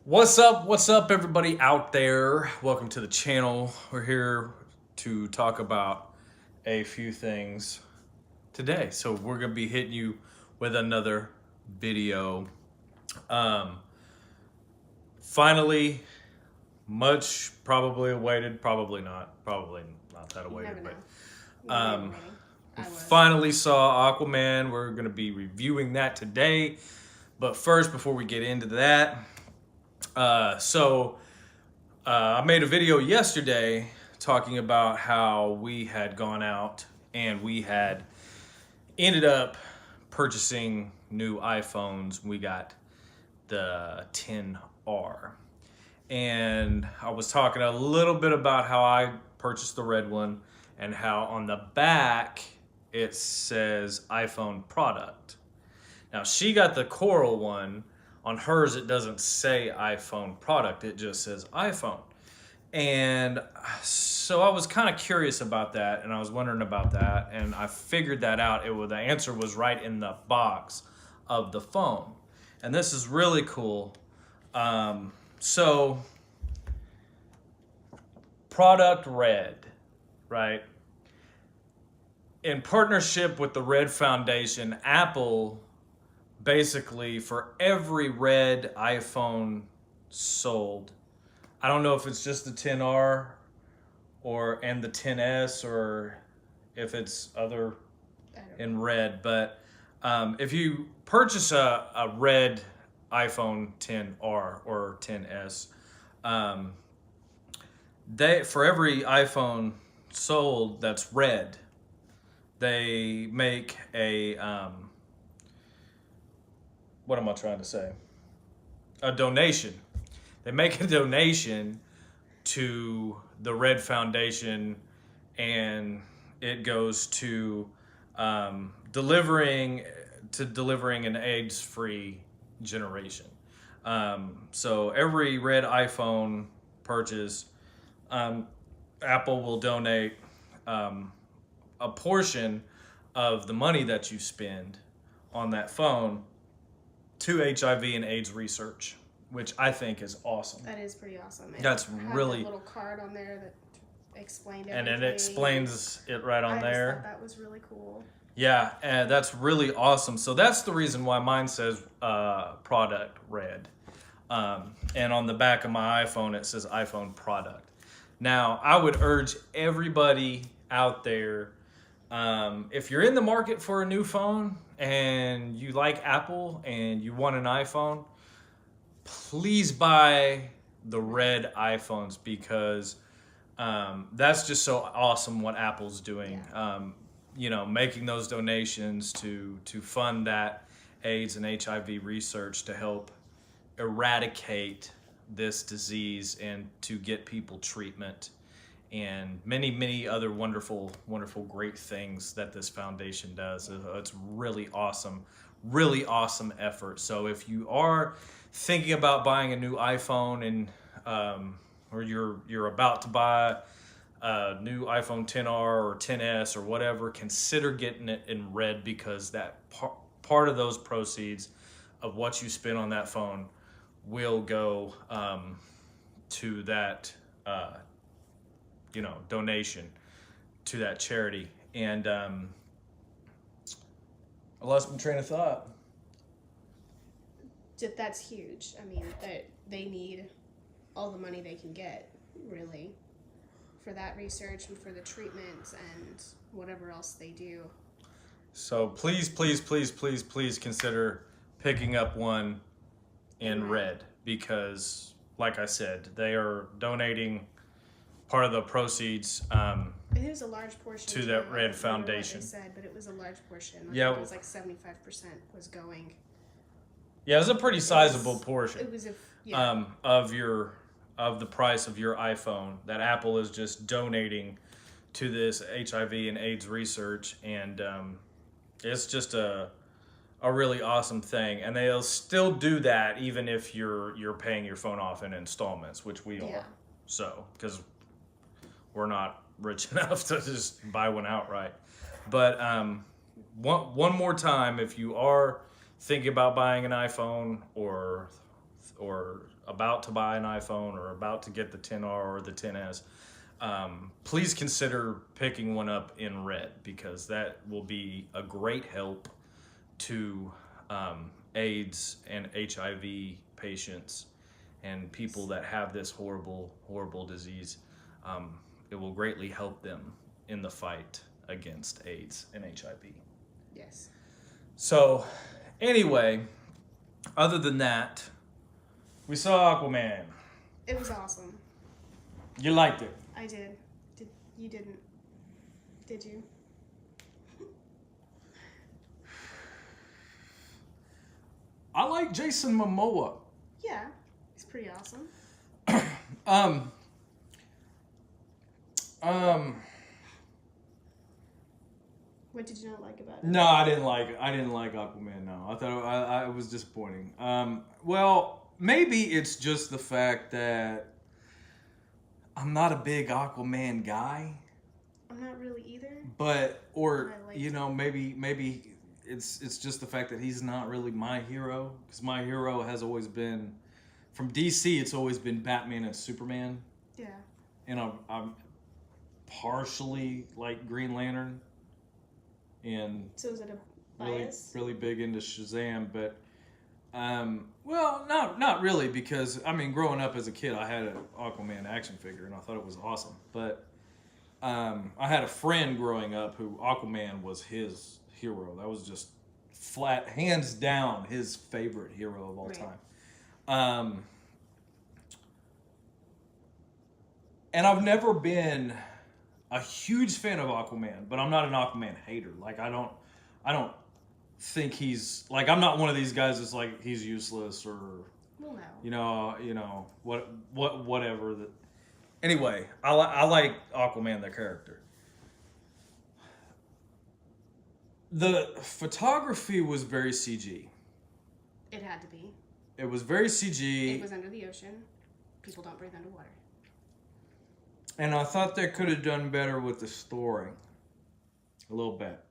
What's up, everybody out there? Welcome to the channel. We're here to talk about a few things today. So we're gonna be hitting you with another video. Um, Finally, much probably awaited, probably not that You never awaited, know. but You were waiting. I was. finally saw Aquaman. We're gonna be reviewing that today. But first, before we get into that, I made a video yesterday talking about how we had gone out and we had ended up purchasing new iPhones. We got the 10R. And I was talking a little bit about how I purchased the red one and how on the back it says iPhone product. Now she got the coral one. On hers, it doesn't say iPhone product, it just says iPhone. And so I was kind of curious about that, and I was wondering about that, and I figured that out. The answer was right in the box of the phone, and this is really cool. So product red, right? In partnership with the Red Foundation, Apple basically for every red iPhone sold, I don't know if it's just the 10R and the 10S or if it's other in red, but if you purchase a red iPhone 10R or 10S, they for every iPhone sold that's red, they make a what am I trying to say? A donation. They make a donation to the Red Foundation, and it goes to delivering an AIDS-free generation. So every red iPhone purchase, Apple will donate a portion of the money that you spend on that phone to HIV and AIDS research, which I think is awesome. That is pretty awesome. That's really a little card on there that explained everything. everything. And it explains it right on there. I just thought that was really cool. Yeah, and that's really awesome. So that's the reason why mine says product red. And on the back of my iPhone, it says iPhone product. Now, I would urge everybody out there, if you're in the market for a new phone and you like Apple and you want an iPhone, please buy the red iPhones because that's just so awesome what Apple's doing. Yeah. Making those donations to fund that AIDS and HIV research to help eradicate this disease and to get people treatment and many other wonderful great things that this foundation does. It's really awesome effort. So if you are thinking about buying a new iPhone and or you're about to buy a new iPhone 10R or 10S or whatever, consider getting it in red because that part of those proceeds of what you spend on that phone will go to that donation to that charity. And I lost my train of thought. That's huge. I mean, they need all the money they can get, really, for that research and for the treatments and whatever else they do. So please consider picking up one in red because, like I said, they are donating part of the proceeds it was a large portion to that Red Foundation. What they said, but it was a large portion. Yeah, it was like 75% was going. Yeah, it was a pretty sizable portion. It was of the price of your iPhone that Apple is just donating to this HIV and AIDS research, and it's just a really awesome thing. And they'll still do that even if you're paying your phone off in installments, which we are. So because we're not rich enough to just buy one outright. But one more time, if you are thinking about buying an iPhone or or about to buy an iPhone or about to get the 10R or the 10S, please consider picking one up in red, because that will be a great help to AIDS and HIV patients and people that have this horrible, horrible disease. It will greatly help them in the fight against AIDS and HIV. Yes. So, anyway, other than that, we saw Aquaman. It was awesome. You liked it? I did. You didn't? Did you? I like Jason Momoa. Yeah, he's pretty awesome. What did you not like about it? No, I didn't like Aquaman. No, I thought I was disappointing. Well, maybe it's just the fact that I'm not a big Aquaman guy. I'm not really either. But maybe it's just the fact that he's not really my hero, because my hero has always been from DC. It's always been Batman and Superman. Yeah. And I'm partially like Green Lantern. And so is it a bias? Really big into Shazam, but well, not really, because I mean, growing up as a kid, I had an Aquaman action figure and I thought it was awesome. But I had a friend growing up who Aquaman was his hero. That was just flat, hands down, his favorite hero of all time. And I've never been a huge fan of Aquaman, but I'm not an Aquaman hater. Like I don't think he's like, I'm not one of these guys that's like he's useless or whatever. That anyway, I like Aquaman the character. The photography was very CG. It had to be. It was very CG. It was under the ocean. People don't breathe underwater. And I thought they could have done better with the story. A little bit.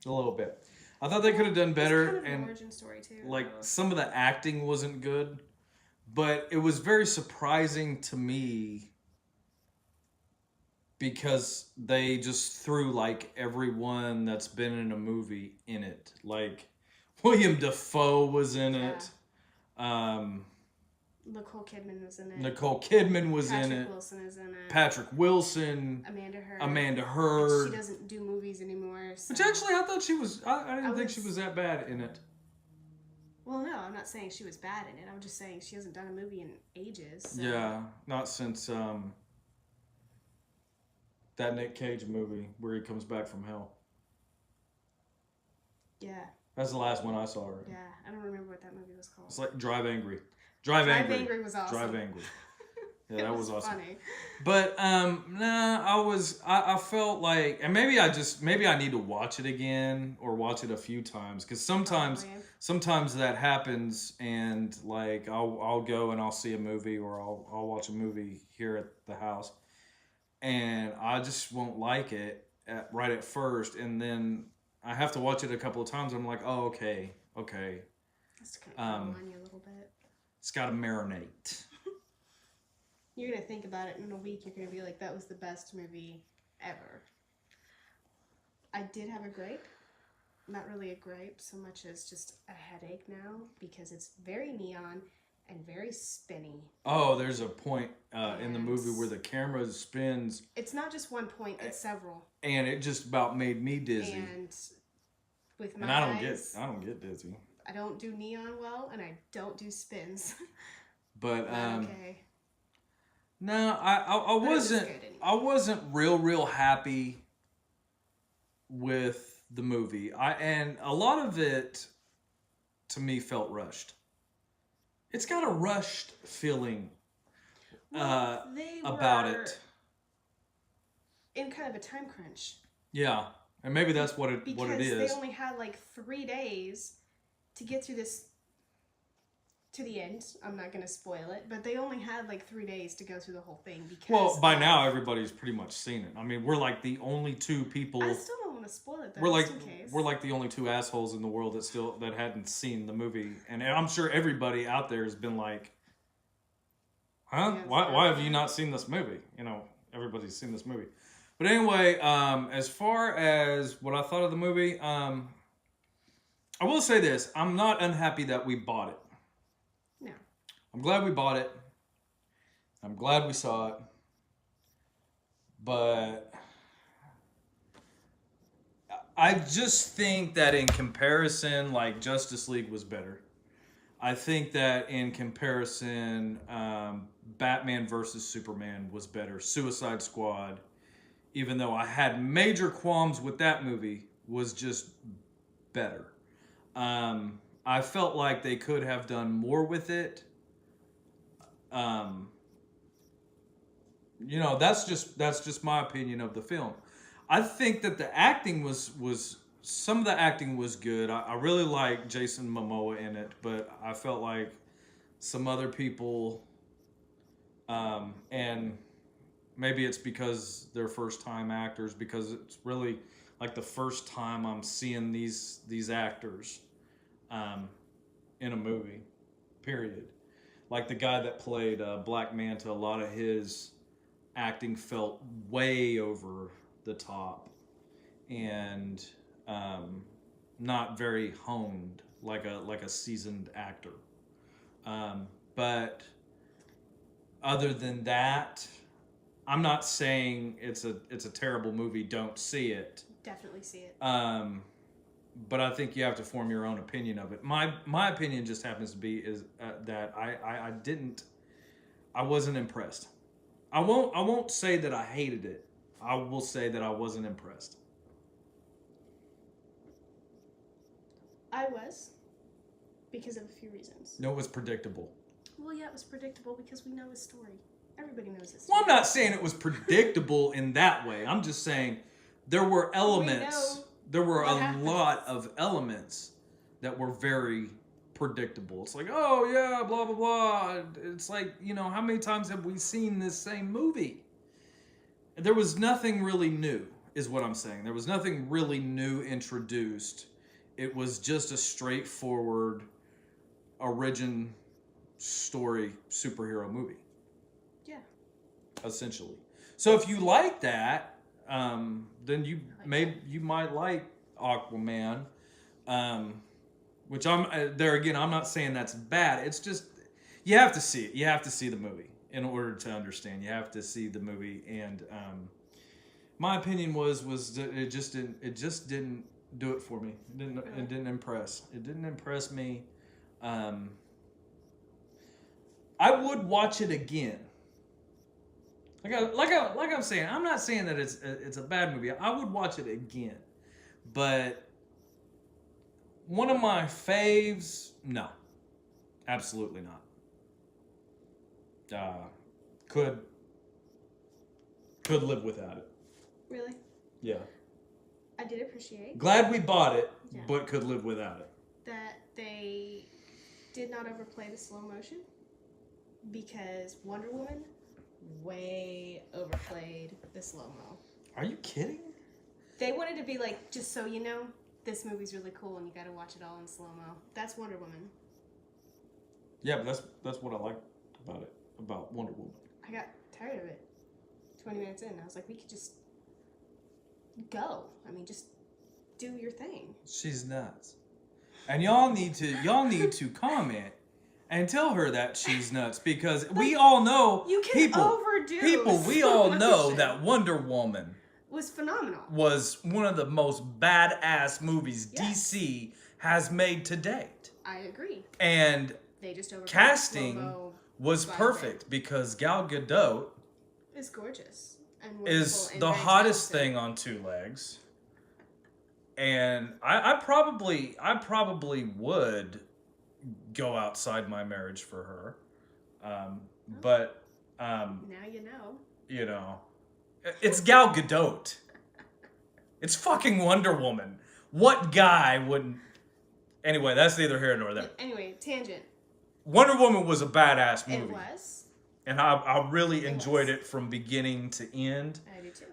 A little bit. I thought they could have done better. It's kind of and an origin story too. Like some of the acting wasn't good, but it was very surprising to me because they just threw like everyone that's been in a movie in it. Like William Dafoe was in it. Nicole Kidman was in it. Patrick Wilson is in it. Patrick Wilson. Amanda Heard. She doesn't do movies anymore. So. Which actually, I thought she was. I didn't think she was that bad in it. Well, no, I'm not saying she was bad in it. I'm just saying she hasn't done a movie in ages. So. Yeah, not since that Nick Cage movie where he comes back from hell. Yeah. That's the last one I saw her in. Yeah, I don't remember what that movie was called. It's like Drive Angry. Drive Angry was awesome. Drive Angry. Yeah, that was awesome. Funny. But I felt like, and maybe I need to watch it again or watch it a few times, because sometimes that happens, and like I'll go and I'll see a movie, or I'll watch a movie here at the house, and I just won't like it right at first, and then I have to watch it a couple of times. I'm like, oh, okay. That's kind of on you a little bit. It's got to marinate. You're going to think about it in a week. You're going to be like, that was the best movie ever. I did have a gripe. Not really a gripe so much as just a headache now, because it's very neon and very spinny. Oh, there's a point in the movie where the camera spins. It's not just one point, it's several. And it just about made me dizzy. And with my eyes, I don't get dizzy. I don't do neon well, and I don't do spins. But okay. No, I wasn't real happy with the movie. And a lot of it to me felt rushed. It's got a rushed feeling about it. In kind of a time crunch. Yeah. And maybe that's what it is. Because they only had like 3 days to get through this to the end. I'm not going to spoil it, but they only had like 3 days to go through the whole thing. Because by now everybody's pretty much seen it. I mean, we're like the only two people. I still don't want to spoil it though, we're like just in case. we're like the only two assholes in the world that hadn't seen the movie, and I'm sure everybody out there has been like, huh? Yeah, Why have you not seen this movie? You know, everybody's seen this movie. But anyway, as far as what I thought of the movie, I will say this: I'm not unhappy that we bought it. No. I'm glad we bought it. I'm glad we saw it. But I just think that in comparison, like, Justice League was better. I think that in comparison, Batman versus Superman was better. Suicide Squad, even though I had major qualms with that movie, was just better. I felt like they could have done more with it. You know, that's just my opinion of the film. I think that the acting was some of the acting was good. I really like Jason Momoa in it, but I felt like some other people, and maybe it's because they're first time actors, because it's really like the first time I'm seeing these actors in a movie, period. Like the guy that played Black Manta, a lot of his acting felt way over the top and not very honed like a seasoned actor. But other than that, I'm not saying it's a terrible movie. Don't see it. Definitely see it. But I think you have to form your own opinion of it. My opinion just happens to be is that I wasn't impressed. I won't say that I hated it. I will say that I wasn't impressed. I was, because of a few reasons. No, it was predictable. Well, yeah, it was predictable because we know his story. Everybody knows his story. Well, I'm not saying it was predictable in that way. I'm just saying there were elements. There were a lot of elements that were very predictable. It's like, oh yeah, blah blah blah. It's like, you know, how many times have we seen this same movie? There was nothing really new, is what I'm saying. There was nothing really new introduced. It was just a straightforward origin story superhero movie. Yeah. Essentially. So if you like that, then you might like Aquaman. Which I'm there again. I'm not saying that's bad. It's just you have to see it. You have to see the movie in order to understand. You have to see the movie, and my opinion was that it just didn't do it for me. It didn't impress. It didn't impress me. I would watch it again. Like I'm saying, I'm not saying that it's a bad movie. I would watch it again, but one of my faves, no, absolutely not. Could live without it. Really? Yeah. I did appreciate. Glad we bought it, yeah, but could live without it. That they did not overplay the slow motion, because Wonder Woman way overplayed the slow-mo. Are you kidding? They wanted to be like, just so you know, this movie's really cool and you gotta watch it all in slow-mo. That's Wonder Woman. Yeah, but that's what I like about it, about Wonder Woman. I got tired of it. 20 minutes in, I was like, we could just go. I mean, just do your thing. She's nuts. And y'all need to comment and tell her that she's nuts, because we all know you can overdo we all know that Wonder Woman was phenomenal. Was one of the most badass movies DC has made to date. I agree. And they just casting was perfect because Gal Gadot is gorgeous and is the hottest thing on two legs. And I probably would go outside my marriage for her. But now you know. You know, it's Gal Gadot. It's fucking Wonder Woman. What guy wouldn't? Anyway, that's neither here nor there. Anyway, tangent. Wonder Woman was a badass movie. It was. And I really enjoyed it from beginning to end. I do too.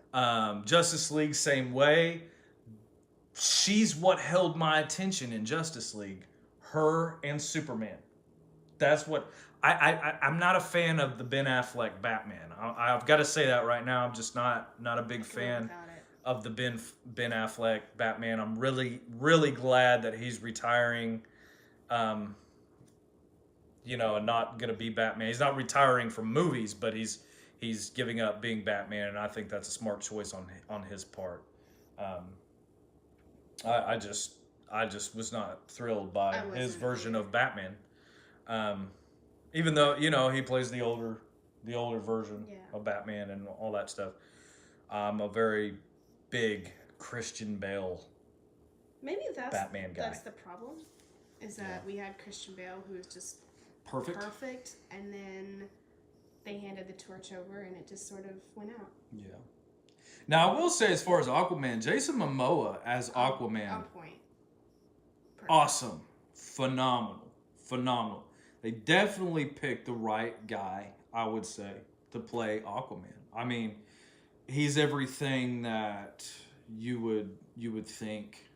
Justice League, same way. she's what held my attention in Justice League. Her and Superman. That's what I'm not a fan of the Ben Affleck Batman. I've got to say that right now. I'm just not a big fan of the Ben Affleck Batman. I'm really glad that he's retiring. You know, and not gonna be Batman. He's not retiring from movies, but he's giving up being Batman, and I think that's a smart choice on his part. Um, I just was not thrilled by his version of Batman. Um, Even though he plays the older version of Batman and all that stuff. I'm a very big Christian Bale. Maybe Batman guy. That's the problem, is that we had Christian Bale who was just perfect, and then they handed the torch over, and it just sort of went out. Yeah. Now I will say, as far as Aquaman, Jason Momoa as Aquaman, on point. Perfect. Awesome, phenomenal. They definitely picked the right guy, I would say, to play Aquaman. I mean, he's everything that you would think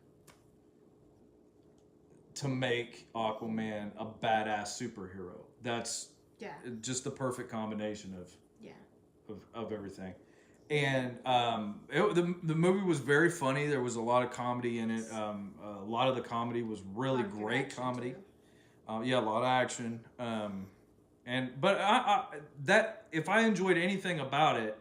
to make Aquaman a badass superhero. That's just the perfect combination of everything. And the movie was very funny. There was a lot of comedy in it. A lot of the comedy was really great comedy. A lot of action. But that if I enjoyed anything about it,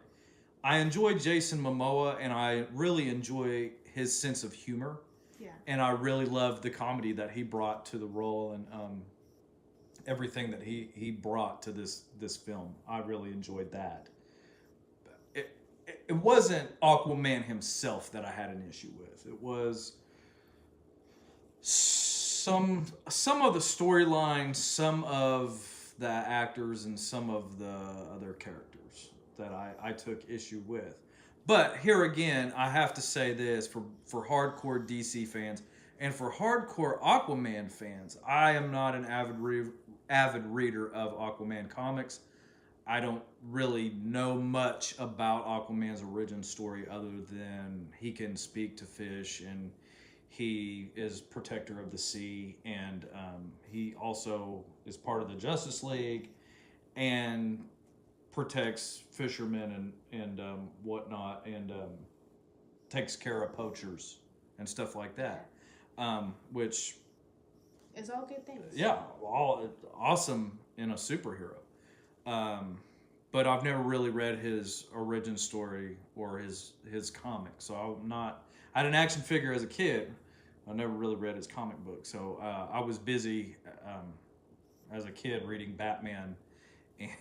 I enjoyed Jason Momoa, and I really enjoy his sense of humor. Yeah. And I really loved the comedy that he brought to the role, and everything that he brought to this film. I really enjoyed that. It wasn't Aquaman himself that I had an issue with. It was some of the storylines, some of the actors, and some of the other characters that I took issue with. But here again, I have to say this for hardcore DC fans and for hardcore Aquaman fans. I am not an avid reader of Aquaman comics. I don't really know much about Aquaman's origin story other than he can speak to fish, and he is protector of the sea, and he also is part of the Justice League and protects fishermen and whatnot, and takes care of poachers and stuff like that, which is all good things. Yeah, all awesome in a superhero. But I've never really read his origin story or his comic. So I had an action figure as a kid. I never really read his comic book. So I was busy as a kid reading Batman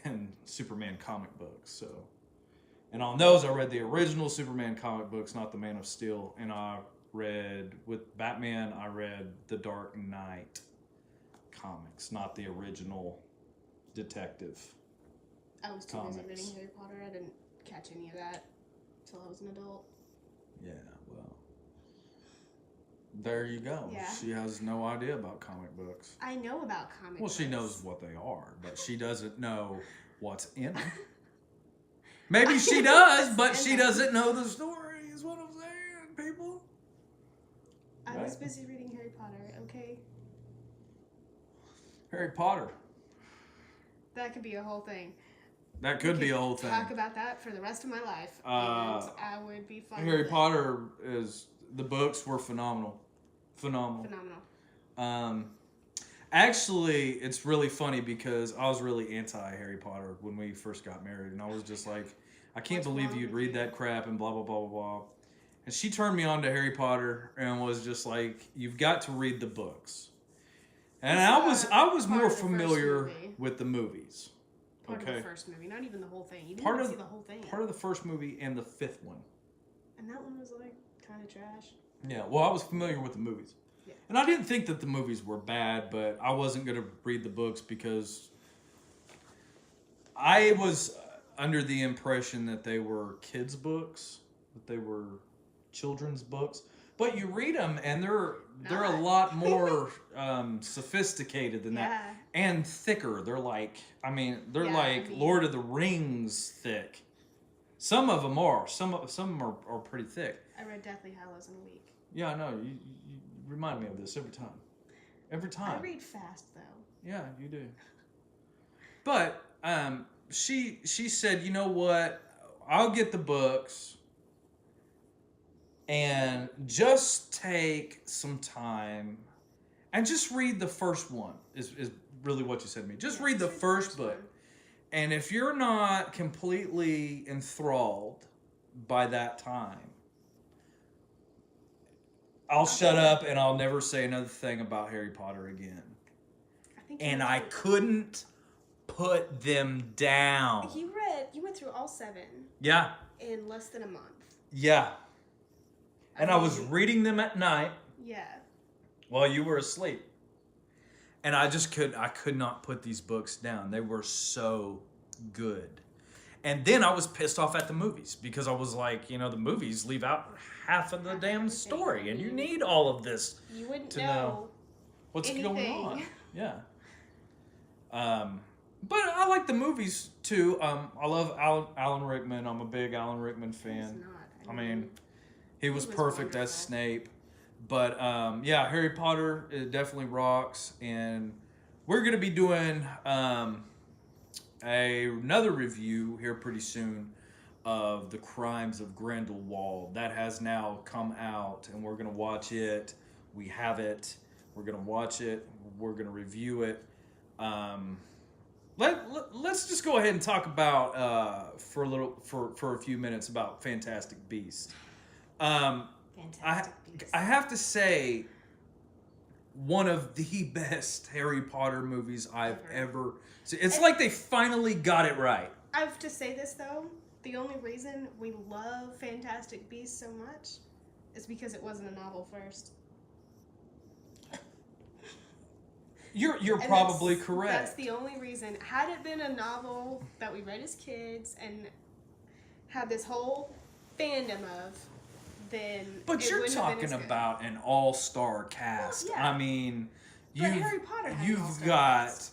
and Superman comic books. So, and on those I read the original Superman comic books, not the Man of Steel. And with Batman, I read the Dark Knight comics, not the original detective. I was too busy reading Harry Potter. I didn't catch any of that until I was an adult. Yeah, well, there you go. Yeah. She has no idea about comic books. I know about comic books. Well, she knows what they are, but she doesn't know what's in them. Maybe she does, but she doesn't know the story, is what I'm saying, people. I was busy reading Harry Potter, okay? Harry Potter. That could be a whole thing. That could be a whole thing. Talk about that for the rest of my life, and I would be fine. Harry Potter the books were phenomenal. Actually, it's really funny because I was really anti-Harry Potter when we first got married, and I was just like, I can't believe you'd read that crap and blah blah blah blah blah. And she turned me on to Harry Potter and was just like, you've got to read the books. And I was more familiar with the movies. Part of the first movie, not even the whole thing. You didn't even see the whole thing. Part of the first movie and the fifth one. And that one was like kind of trash. Yeah, well, I was familiar with the movies. Yeah. And I didn't think that the movies were bad, but I wasn't going to read the books because I was under the impression that they were kids' books, that they were children's books. But you read them, and they're a lot more sophisticated than that, and thicker. They're like, Lord of the Rings thick. Some of them are. Some of them are pretty thick. I read Deathly Hallows in a week. Yeah, I know. You remind me of this every time. Every I time. read fast though. Yeah, you do. But she said, you know what? I'll get the books and just take some time and just read the first one. Is really what you said to me. Just read the first book. One. And if you're not completely enthralled by that time, I'll shut up and I'll never say another thing about Harry Potter again. And I couldn't put them down. You went through all 7. Yeah. In less than a month. Yeah. And I was reading them at night. Yeah. While you were asleep. And I could not put these books down. They were so good. And then I was pissed off at the movies because I was like, the movies leave out half of the damn story, and you need all of this to know what's going on. Yeah. But I like the movies too. I love Alan Rickman. I'm a big Alan Rickman fan. I mean, he was perfect as Snape. But yeah, Harry Potter, it definitely rocks, and we're gonna be doing another review here pretty soon of The Crimes of Grindelwald. That has now come out, and we're gonna watch it. We have it. We're gonna watch it. We're gonna review it. Let's just go ahead and talk about for a few minutes about Fantastic Beasts. I have to say, one of the best Harry Potter movies I've ever seen. It's like they finally got it right. I have to say this though, the only reason we love Fantastic Beasts so much is because it wasn't a novel first. You're probably correct. That's the only reason. Had it been a novel that we read as kids and had this whole fandom of, then. But you're talking about an all-star cast. Well, yeah. I mean, Harry Potter had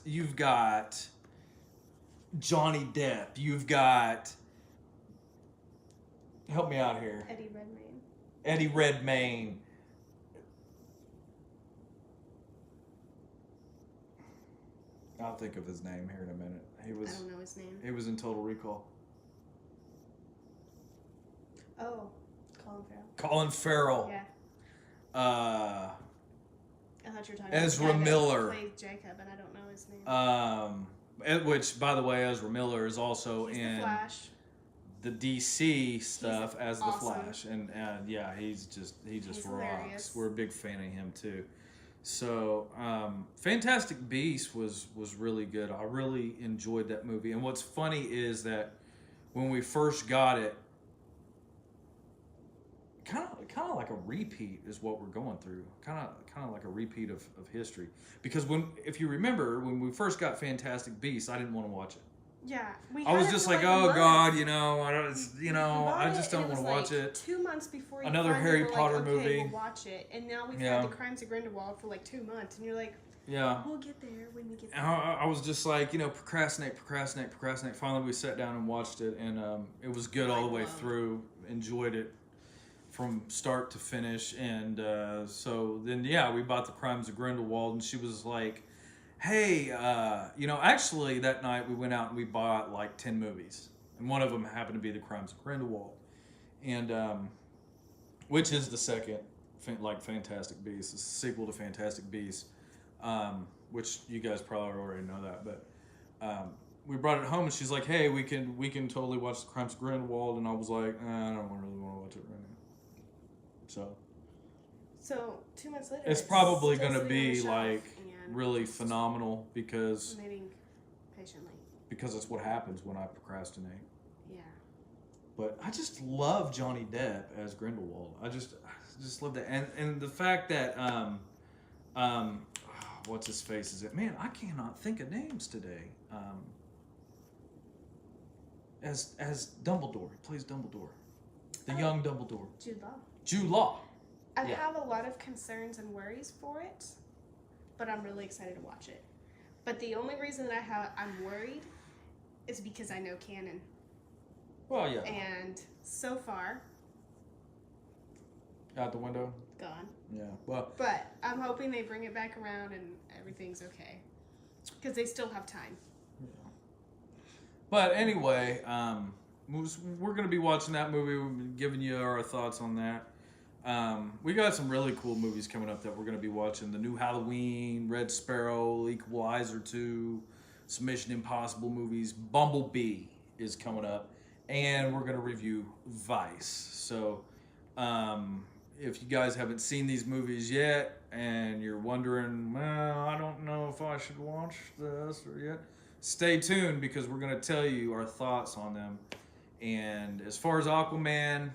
you've got Johnny Depp. You've got, help me out here. Eddie Redmayne. I'll think of his name here in a minute. I don't know his name. He was in Total Recall. Oh, Colin Farrell. Yeah. I thought you were talking Ezra about Miller. Played Jacob, and I don't know his name. Which, by the way, Ezra Miller is also in the Flash. The DC stuff as the Flash, and yeah, he just rocks. Hilarious. We're a big fan of him too. So, Fantastic Beasts was really good. I really enjoyed that movie. And what's funny is that when we first got it, kind of like a repeat is what we're going through. Kind of like a repeat of history. Because if you remember, when we first got Fantastic Beasts, I didn't want to watch it. Yeah, I was just like, oh God, I just don't want to watch it. 2 months before another Harry Potter movie. We'll watch it, and now we've had The Crimes of Grindelwald for like 2 months, and you're like, yeah, we'll get there when we get there. I was just like, procrastinate. Finally, we sat down and watched it, and it was good all the way through. Enjoyed it from start to finish, and so then we bought The Crimes of Grindelwald, and she was like, hey, actually that night we went out and we bought like 10 movies. And one of them happened to be The Crimes of Grindelwald. And, which is the second, Fantastic Beasts. It's a sequel to Fantastic Beasts, which you guys probably already know that. But we brought it home and she's like, hey, we can totally watch The Crimes of Grindelwald. And I was like, I don't really want to watch it right now. So 2 months later, it's probably going to be like really phenomenal because waiting patiently. Because it's what happens when I procrastinate. Yeah. But I just love Johnny Depp as Grindelwald. I just love that, and the fact that what's his face is it? Man, I cannot think of names today. As Dumbledore, he plays Dumbledore, the young Dumbledore. Jude Law. I have a lot of concerns and worries for it, but I'm really excited to watch it. But the only reason that I'm worried is because I know canon. Well, yeah. And so far, Out the window. Gone. Yeah. Well. But I'm hoping they bring it back around and everything's okay, because they still have time. Yeah. But anyway, we're gonna be watching that movie. We've been giving you our thoughts on that. We got some really cool movies coming up that we're gonna be watching. The new Halloween, Red Sparrow, Equalizer 2, some Mission Impossible movies. Bumblebee is coming up, and we're gonna review Vice. So, if you guys haven't seen these movies yet, and you're wondering, well, I don't know if I should watch this or yet, stay tuned because we're gonna tell you our thoughts on them. And as far as Aquaman,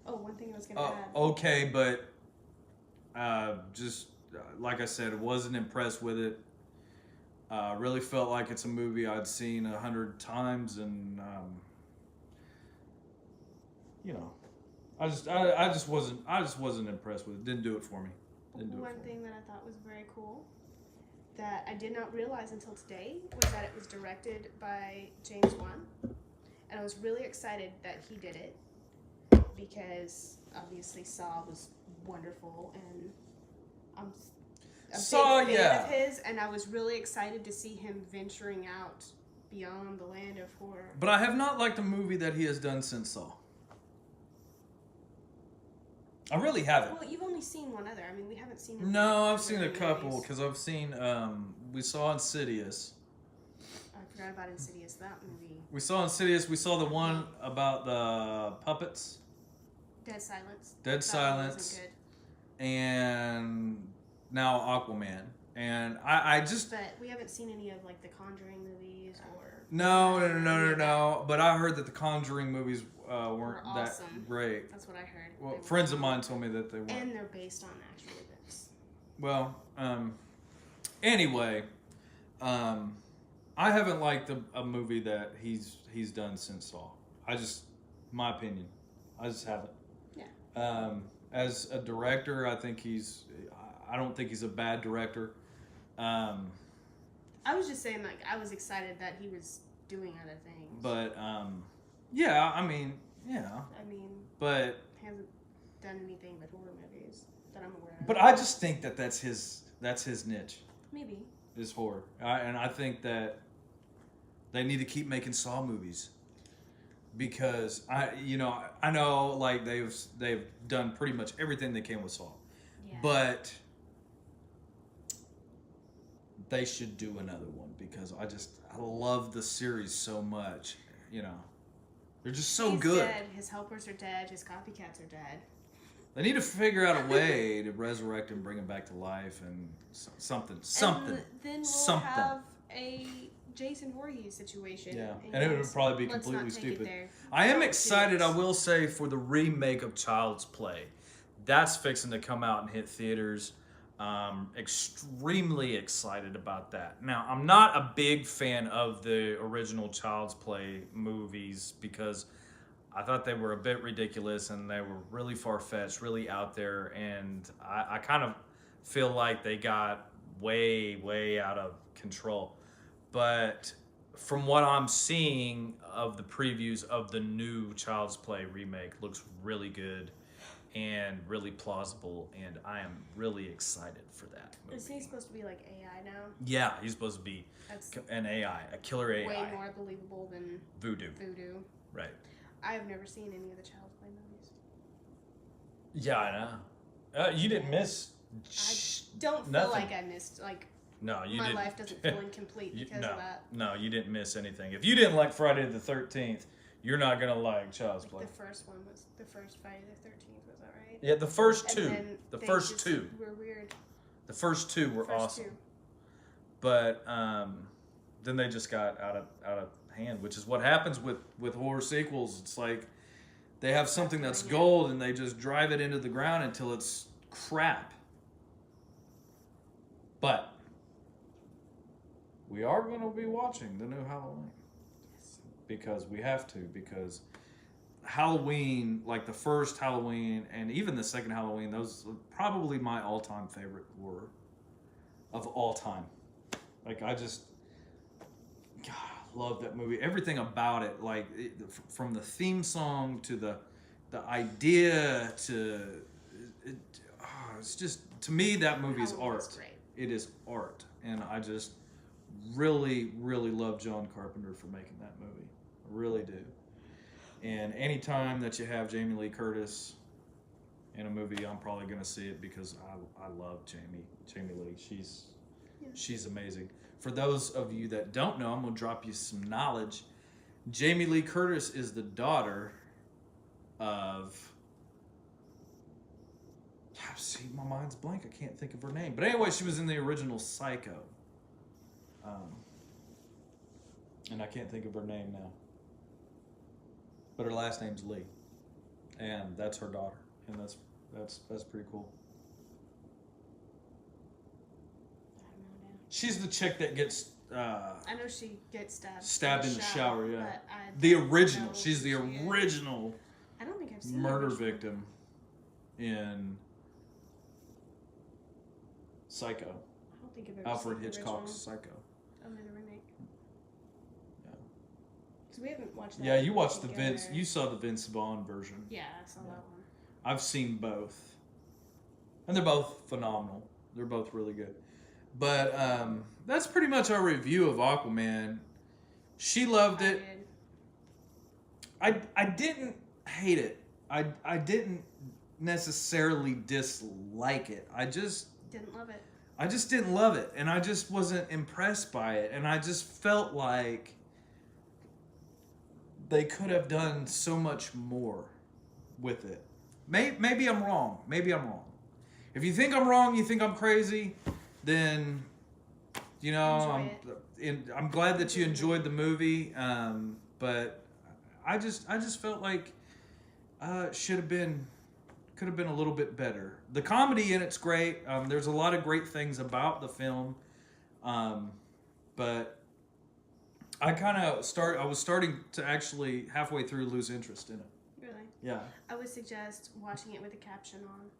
One thing I was gonna add. okay, but just like I said, wasn't impressed with it. Really felt like it's a movie I'd seen 100 times, and I just wasn't impressed with it. Didn't do it for me. One thing that I thought was very cool that I did not realize until today was that it was directed by James Wan, and I was really excited that he did it because obviously Saw was wonderful, and I'm a Saw, big fan yeah. of his, and I was really excited to see him venturing out beyond the land of horror. But I have not liked a movie that he has done since Saw. I really haven't. Well, you've only seen one other. I mean, we haven't seen him. No, I've seen a couple because I've seen. We saw Insidious. I forgot about Insidious. That movie. We saw Insidious. We saw the one about the puppets. Dead Silence. Dead That Silence. wasn't good. And now Aquaman. And I just. But we haven't seen any of like the Conjuring movies or. No. But I heard that the Conjuring movies weren't awesome. that great. That's what I heard. Well, friends of mine told me that they weren't. And they're based on actual events. Well, anyway, I haven't liked a movie that he's done since Saw. My opinion, I just haven't. Yeah. As a director, I don't think he's a bad director. I was just saying, like, I was excited that he was doing other things. But, yeah, I mean, but he hasn't done anything but horror movies that I'm aware of. But I just think that that's his niche. Maybe. Is horror. And I think that they need to keep making Saw movies. Because I know like they've done pretty much everything they can with Saw. Yeah. But they should do another one because I love the series so much, They're just so He's good. Dead. His helpers are dead. His copycats are dead. They need to figure out a way to resurrect him, bring him back to life, and something. And then we'll have a Jason Voorhees situation. Yeah, and it would probably be let's completely not take stupid. it there. I am Don't excited, do I this. will say, for the remake of Child's Play. That's fixing to come out and hit theaters. Extremely excited about that. Now, I'm not a big fan of the original Child's Play movies because I thought they were a bit ridiculous and they were really far-fetched, really out there, and I kind of feel like they got way, way out of control. But from what I'm seeing of the previews of the new Child's Play remake, looks really good and really plausible, and I am really excited for that movie. Is he supposed to be like AI now? Yeah, he's supposed to be an AI, a killer AI. Way more believable than Voodoo. Right. I have never seen any of the Child's Play movies. Yeah, I know. You didn't miss. I don't feel nothing. like I missed No, you my didn't. life doesn't feel incomplete because of that. No, you didn't miss anything. If you didn't like Friday the 13th, you're not gonna like Child's Play. The first one was the first Friday the 13th. Was that right? Yeah, the first And two. then The they first just two. were weird. The first two were First awesome. two. But then they just got out of hand, which is what happens with horror sequels. It's like they have something that's gold and they just drive it into the ground until it's crap. But we are going to be watching the new Halloween. Yes. Because we have to, because Halloween, like the first Halloween and even the second Halloween, those are probably my all-time favorite horror of all time. Like, God, I love that movie. Everything about it, like from the theme song to the the idea it, it's just, to me, that movie is Halloween was art. great. It is art, and I just really, really love John Carpenter for making that movie. I really do. And anytime that you have Jamie Lee Curtis in a movie, I'm probably going to see it because I love Jamie Lee. She's amazing. For those of you that don't know, I'm going to drop you some knowledge. Jamie Lee Curtis is the daughter of... See, my mind's blank. I can't think of her name. But anyway, she was in the original Psycho. And I can't think of her name now. But her last name's Lee. And that's her daughter. And that's pretty cool. I don't know now. She's the chick that gets I know she gets stabbed in the shower, yeah. But I the don't original. know She's the who she is. original I don't think I've seen the murder original. victim in Psycho. I don't think I've ever Alfred seen the Hitchcock's original. Psycho. Only the remake. Yeah. Because we haven't watched that. Yeah, you watched the together. you saw the Vince Vaughn version. Yeah, I saw that one. I've seen both. And they're both phenomenal. They're both really good. But that's pretty much our review of Aquaman. She loved it. I didn't hate it. I didn't necessarily dislike it. I just didn't love it. I just didn't love it, and I just wasn't impressed by it, and I just felt like they could have done so much more with it. Maybe I'm wrong. Maybe I'm wrong. If you think I'm wrong, you think I'm crazy, then I'm glad that you enjoyed the movie. But I just felt like could have been a little bit better. The comedy in it's great. There's a lot of great things about the film, but I was starting to actually halfway through lose interest in it. Really? Yeah. I would suggest watching it with a caption on.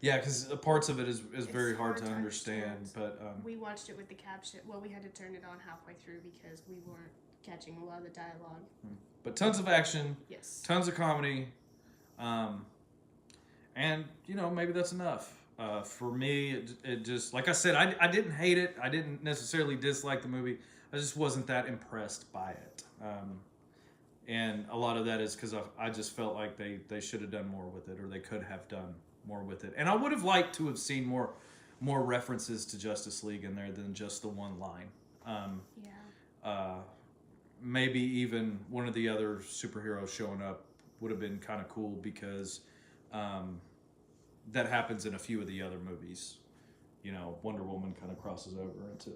Yeah, because parts of it is very hard to understand. But we watched it with the caption. Well, we had to turn it on halfway through because we weren't catching a lot of the dialogue. But tons of action. Yes. Tons of comedy. And maybe that's enough. For me, it just, like I said, I didn't hate it. I didn't necessarily dislike the movie. I just wasn't that impressed by it. And a lot of that is because I just felt like they should have done more with it, or they could have done more with it. And I would have liked to have seen more references to Justice League in there than just the one line. Maybe even one of the other superheroes showing up would have been kind of cool, because that happens in a few of the other movies. Wonder Woman kind of crosses over into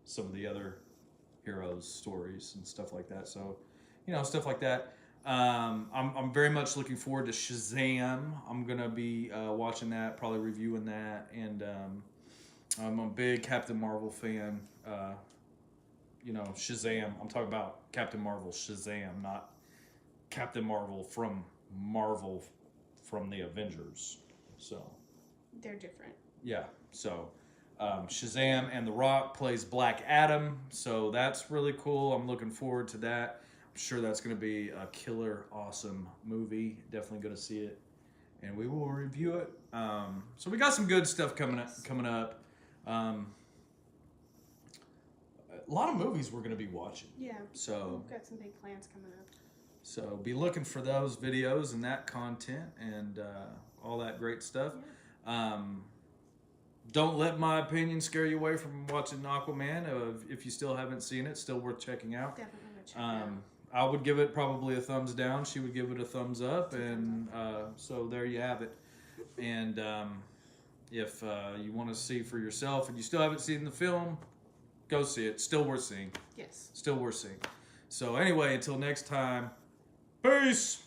some of the other heroes' stories and stuff like that. So, stuff like that. I'm very much looking forward to Shazam. I'm gonna be watching that, probably reviewing that, and I'm a big Captain Marvel fan. Shazam. I'm talking about Captain Marvel Shazam, not Captain Marvel from Marvel from the Avengers. So they're different. Yeah. So Shazam, and The Rock plays Black Adam. So that's really cool. I'm looking forward to that. I'm sure that's going to be a killer, awesome movie. Definitely going to see it, and we will review it. So we got some good stuff coming up. A lot of movies we're going to be watching. Yeah. So we've got some big plans coming up. So be looking for those videos and that content and all that great stuff. Yeah. Don't let my opinion scare you away from watching Aquaman. If you still haven't seen it, still worth checking out. Definitely check it out. I would give it probably a thumbs down. She would give it a thumbs up, and so there you have it. And if you want to see for yourself and you still haven't seen the film, go see it. Still worth seeing. Yes. Still worth seeing. So anyway, until next time, peace.